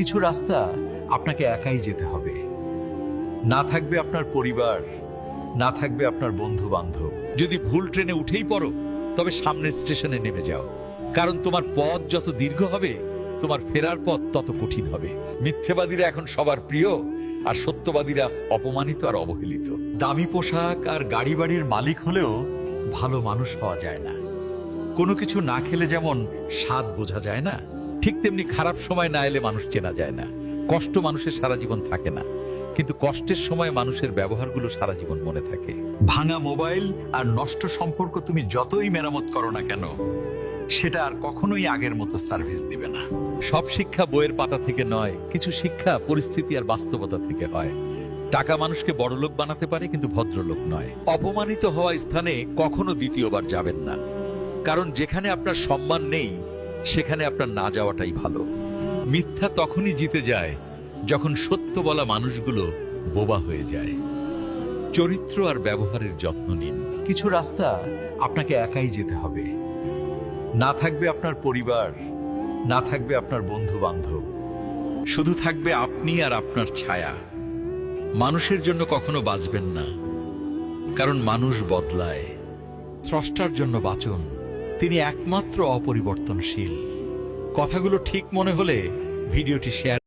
কিছু রাস্তা আপনাকে একাই যেতে হবে। না থাকবে আপনার পরিবার, না থাকবে আপনার বন্ধু বান্ধব। যদি ভুল ট্রেনে উঠেই পড়ো, তবে সামনের স্টেশনে নেমে যাও, কারণ তোমার পথ যত দীর্ঘ হবে, তোমার ফেরার পথ তত কঠিন হবে। মিথ্যেবাদীরা এখন সবার প্রিয়, আর সত্যবাদীরা অপমানিত আর অবহেলিত। দামি পোশাক আর গাড়ি বাড়ির মালিক হলেও ভালো মানুষ হওয়া যায় না। কোনো কিছু না খেলে যেমন স্বাদ বোঝা যায় না, ঠিক তেমনি খারাপ সময় না এলে মানুষ চেনা যায় না। কষ্ট মানুষের সারা জীবন থাকে না, কিন্তু কষ্টের সময় মানুষের ব্যবহারগুলো সারা জীবন মনে থাকে। ভাঙা মোবাইল আর নষ্ট সম্পর্ক তুমি যতই মেরামত করো না কেন, সেটা আর কখনোই আগের মতো সার্ভিস দিবে না। সব শিক্ষা বইয়ের পাতা থেকে নয়, কিছু শিক্ষা পরিস্থিতি আর বাস্তবতা থেকে হয়। টাকা মানুষকে বড়লোক বানাতে পারে, কিন্তু ভদ্রলোক নয়। অপমানিত হওয়া স্থানে কখনো দ্বিতীয়বার যাবেন না, কারণ যেখানে আপনার সম্মান নেই, সেখানে আপনার না যাওয়াটাই ভালো। মিথ্যা তখনই জিতে যায় যখন সত্য বলা মানুষগুলো বোবা হয়ে যায়। চরিত্র আর ব্যবহারের যত্ন নিন। কিছু রাস্তা আপনাকে একাই যেতে হবে। না থাকবে আপনার পরিবার, না থাকবে আপনার বন্ধু বান্ধব, শুধু থাকবে আপনি আর আপনার ছায়া। মানুষের জন্য কখনো বাঁচবেন না, কারণ মানুষ বদলায়। স্রষ্টার জন্য বাঁচুন, তিনি একমাত্র অপরিবর্তনশীল। কথাগুলো ঠিক মনে হলে ভিডিওটি শেয়ার